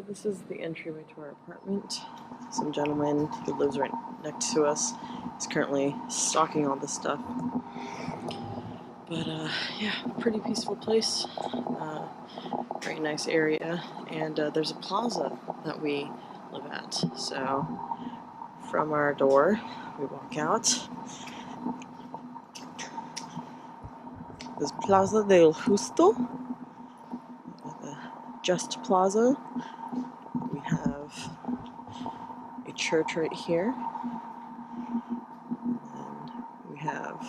this is the entryway to our apartment. Some gentleman who lives right next to us is currently stocking all this stuff. But yeah, pretty peaceful place. Very nice area, and there's a plaza that we live at. So from our door, we walk out. This Plaza del Justo, the Just Plaza. We have a church right here, and we have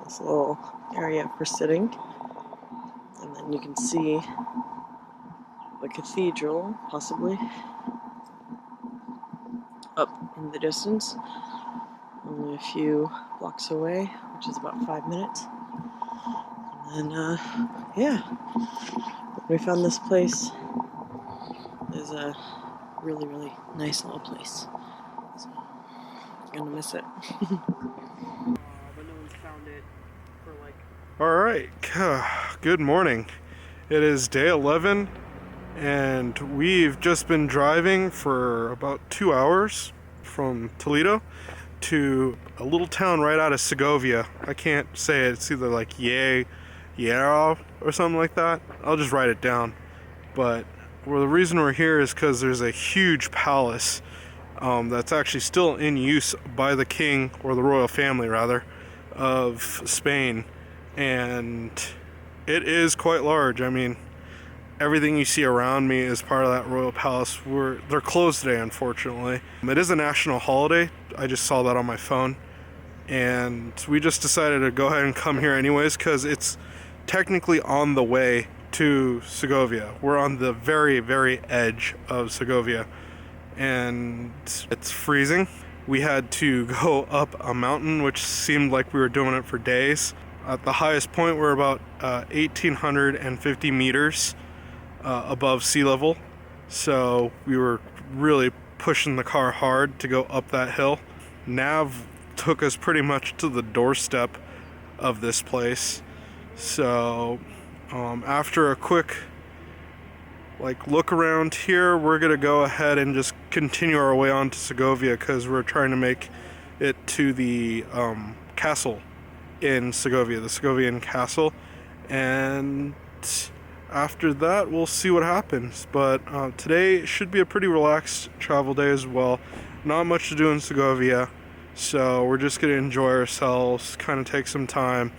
this little area for sitting, and then you can see the cathedral, possibly, up in the distance, only a few blocks away, which is about 5 minutes. And then, yeah, we found this place. It's a really, really nice little place. So, I'm gonna miss it. But no one's found it for like... Alright, good morning. It is day 11, and we've just been driving for about 2 hours from Toledo to a little town right out of Segovia. I can't say it. It's either like Yera or something like that. I'll just write it down. But the reason we're here is because there's a huge palace that's actually still in use by the king, or the royal family rather, of Spain. And it is quite large. I mean, everything you see around me is part of that royal palace. They're closed today, unfortunately. It is a national holiday. I just saw that on my phone, and we just decided to go ahead and come here anyways because it's technically on the way to Segovia. We're on the very, very edge of Segovia, and it's freezing. We had to go up a mountain, which seemed like we were doing it for days. At the highest point, we're about 1,850 meters above sea level, so we were really pushing the car hard to go up that hill. Nav took us pretty much to the doorstep of this place, so after a quick look around here, we're gonna go ahead and just continue our way on to Segovia because we're trying to make it to the castle in Segovia, the Segovian castle, and after that we'll see what happens. But today should be a pretty relaxed travel day as well. Not much to do in Segovia, so we're just gonna enjoy ourselves, kind of take some time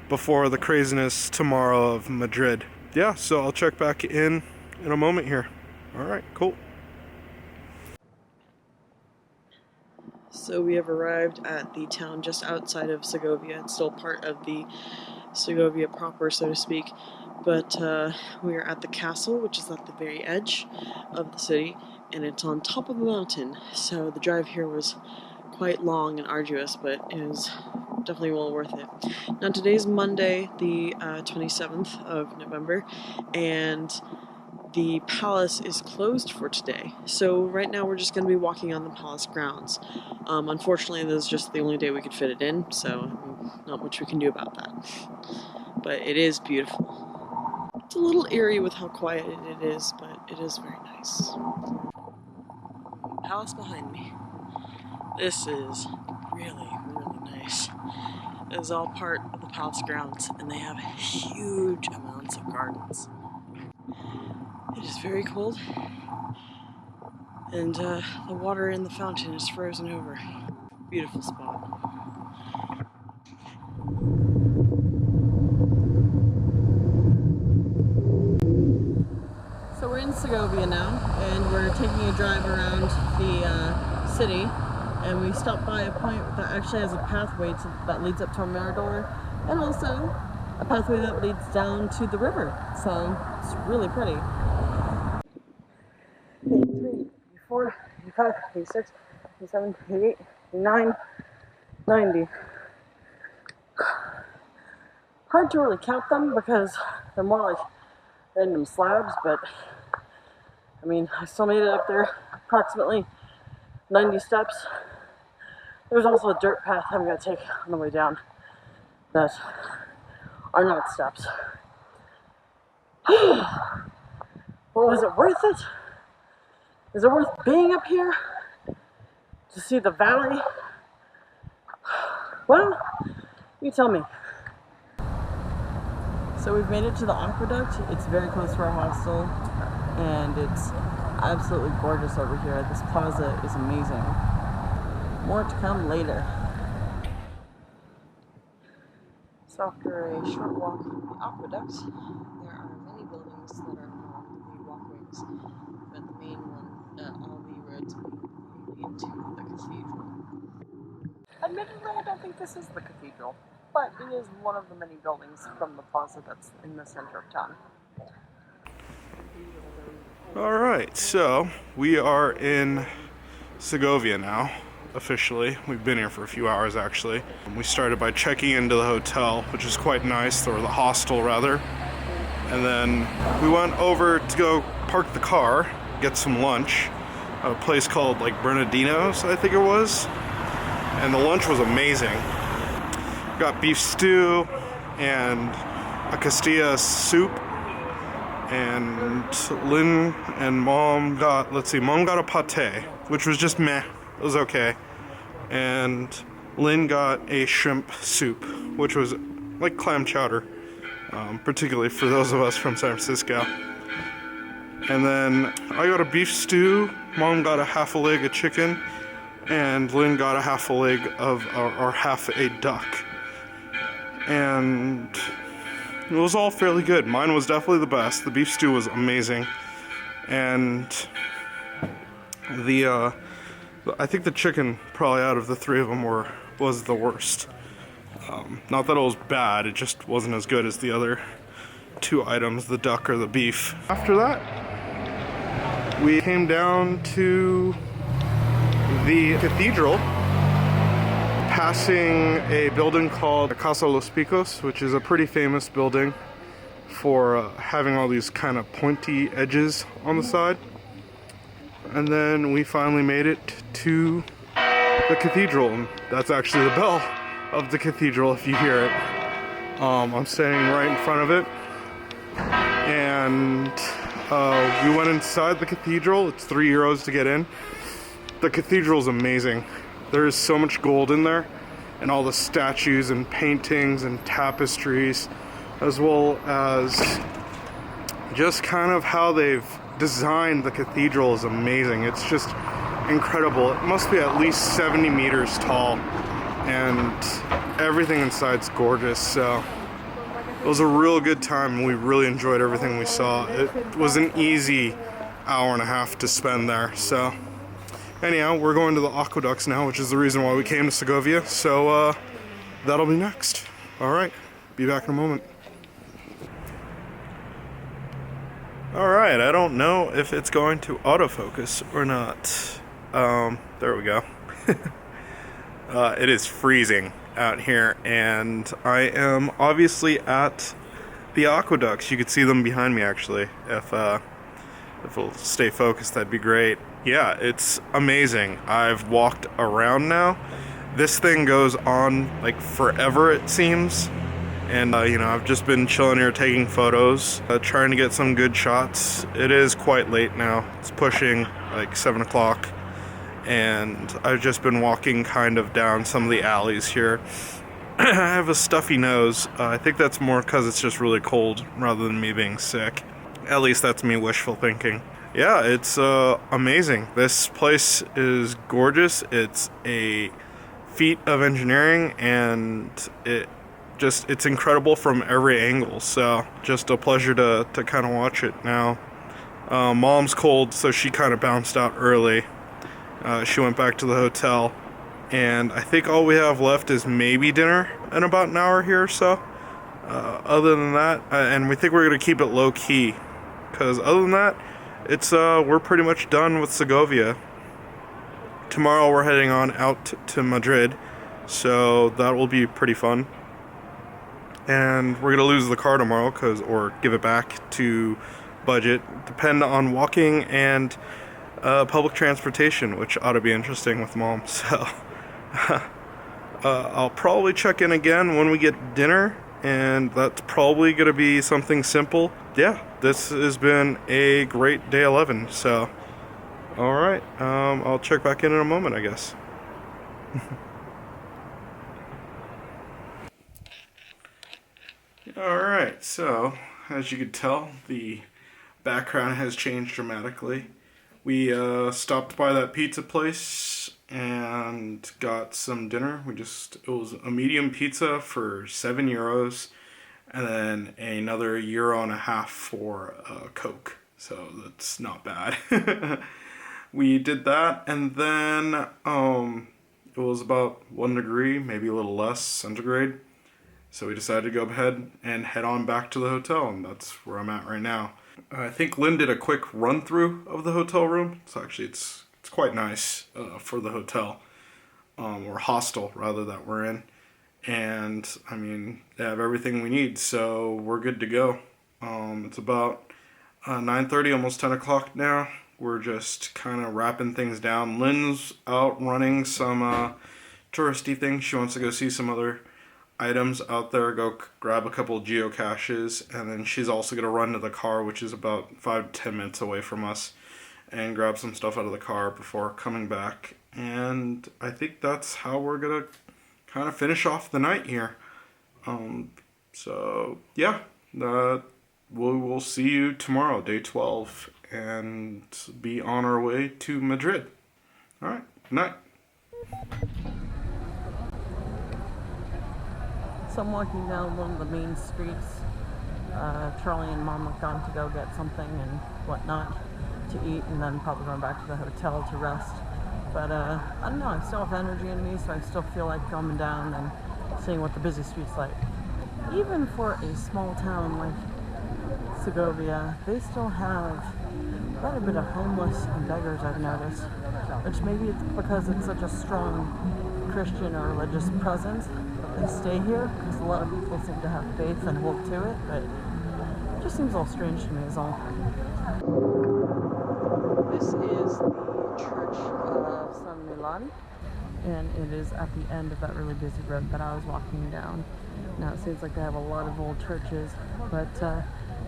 before the craziness tomorrow of Madrid. Yeah, so I'll check back in a moment here. Alright, cool. So we have arrived at the town just outside of Segovia. It's still part of the Segovia proper, so to speak. But we are at the castle, which is at the very edge of the city, and it's on top of a mountain. So the drive here was quite long and arduous, but it was definitely well worth it. Now today's Monday, the 27th of November, and the palace is closed for today. So right now we're just going to be walking on the palace grounds. Unfortunately, this is just the only day we could fit it in, so not much we can do about that. But it is beautiful. It's a little eerie with how quiet it is, but it is very nice. Palace behind me. This is really, really nice. It is all part of the palace grounds, and they have huge amounts of gardens. It is very cold, and the water in the fountain is frozen over. Beautiful spot. So we're in Segovia now, and we're taking a drive around the city, and we stopped by a point that actually has a pathway that leads up to our Mirador, and also a pathway that leads down to the river. So it's really pretty. 83, 84, 85, 86, 87, 88, 89, 90. Hard to really count them because they're more like random slabs, but I mean, I still made it up there, approximately 90 steps. There's also a dirt path I'm going to take on the way down that are not steps. Well, is it worth it? Is it worth being up here to see the valley? Well, you tell me. So we've made it to the aqueduct. It's very close to our hostel, and it's absolutely gorgeous over here. This plaza is amazing. More to come later. So after a short walk from the aqueduct, there are many buildings that are along the walkways, but the main one, all the roads lead into the cathedral. Admittedly, I don't think this is the cathedral, but it is one of the many buildings from the plaza that's in the center of town. Alright, so we are in Segovia now, officially. We've been here for a few hours actually. We started by checking into the hotel, which is quite nice, or the hostel rather. And then we went over to go park the car, get some lunch at a place called like Bernardino's, I think it was. And the lunch was amazing. We got beef stew and a Castilla soup. And Lynn and Mom got, Mom got a pate, which was just meh. It was okay. And Lynn got a shrimp soup, which was like clam chowder, particularly for those of us from San Francisco. And then I got a beef stew, Mom got a half a leg of chicken, and Lynn got a half a leg of, or half a duck. And it was all fairly good. Mine was definitely the best. The beef stew was amazing. And I think the chicken, probably out of the three of them, was the worst. Not that it was bad, it just wasn't as good as the other two items, the duck or the beef. After that, we came down to the cathedral, passing a building called Casa Los Picos, which is a pretty famous building for having all these kind of pointy edges on the side. And then we finally made it to the cathedral, and that's actually the bell of the cathedral if you hear it. I'm standing right in front of it, and we went inside the cathedral. It's €3 to get in. The cathedral is amazing. There is so much gold in there, and all the statues and paintings and tapestries, as well as just kind of how they've designed the cathedral is amazing. It's just incredible. It must be at least 70 meters tall, and everything inside's gorgeous. So it was a real good time, and we really enjoyed everything we saw. It was an easy hour and a half to spend there. So anyhow, we're going to the aqueducts now, which is the reason why we came to Segovia. So that'll be next. Alright, be back in a moment. Alright, I don't know if it's going to autofocus or not. There we go. It is freezing out here, and I am obviously at the aqueducts. You could see them behind me actually. If it'll stay focused, that'd be great. Yeah, it's amazing. I've walked around now. This thing goes on like forever, it seems. And I've just been chilling here taking photos, trying to get some good shots. It is quite late now. It's pushing like 7 o'clock. And I've just been walking kind of down some of the alleys here. I have a stuffy nose. I think that's more because it's just really cold rather than me being sick. At least that's me wishful thinking. Yeah, it's amazing. This place is gorgeous. It's a feat of engineering, and it's incredible from every angle. So just a pleasure to kind of watch it now. Mom's cold, so she kind of bounced out early. She went back to the hotel, and I think all we have left is maybe dinner in about an hour here or so. Other than that, and we think we're gonna keep it low key, because other than that, it's we're pretty much done with Segovia. Tomorrow we're heading on out to Madrid, so that will be pretty fun. And we're gonna lose the car tomorrow, or give it back to budget, depend on walking and public transportation, which ought to be interesting with Mom. So I'll probably check in again when we get dinner, and that's probably gonna be something simple. Yeah, this has been a great day 11. So, all right, I'll check back in a moment, I guess. All right, so as you could tell, the background has changed dramatically. We stopped by that pizza place and got some dinner. It was a medium pizza for €7, and then another €1.50 for a Coke. So that's not bad. We did that, and then it was about 1 degree, maybe a little less centigrade. So we decided to go ahead and head on back to the hotel, and that's where I'm at right now. I think Lynn did a quick run through of the hotel room. So actually it's quite nice for the hotel, or hostel rather, that we're in. And I mean, they have everything we need, so we're good to go. It's about 9:30, almost 10 o'clock now. We're just kind of wrapping things down. Lynn's out running some touristy things. She wants to go see some other items out there, go grab a couple of geocaches, and then she's also going to run to the car, which is about 5 to 10 minutes away from us, and grab some stuff out of the car before coming back. And I think that's how we're going to kind of finish off the night here. So yeah, we'll see you tomorrow, day 12, and be on our way to Madrid. All right, night. So I'm walking down one of the main streets. Charlie and Mom have gone to go get something and whatnot to eat, and then probably going back to the hotel to rest. But I don't know, I still have energy in me, so I still feel like coming down and seeing what the busy street's like. Even for a small town like Segovia, they still have quite a bit of homeless and beggars, I've noticed. Which maybe it's because it's such a strong Christian or religious presence that they stay here, because a lot of people seem to have faith and hold to it, but it just seems a little strange to me is all. This is the Church of San Milan, and it is at the end of that really busy road that I was walking down. Now it seems like they have a lot of old churches, but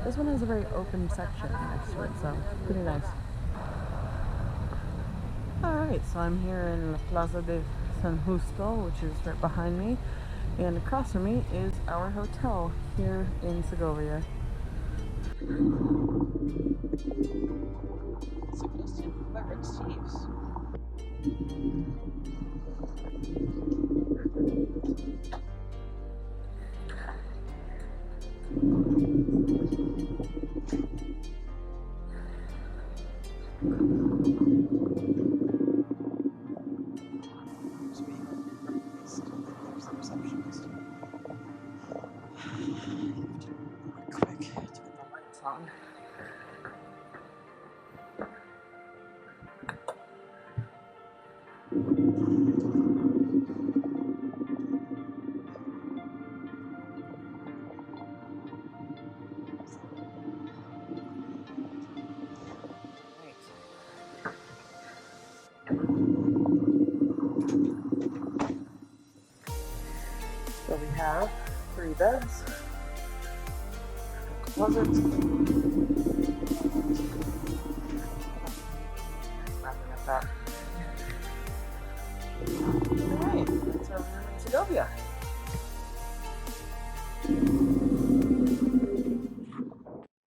this one has a very open section next to it, so pretty nice. Alright, so I'm here in La Plaza de San Justo, which is right behind me, and across from me is our hotel here in Segovia. Suggested by Rick Steves. There's the receptionist. Quick, turn the lights on. So we have 3 beds, closet, wrapping up that. Alright, that's our room in Segovia.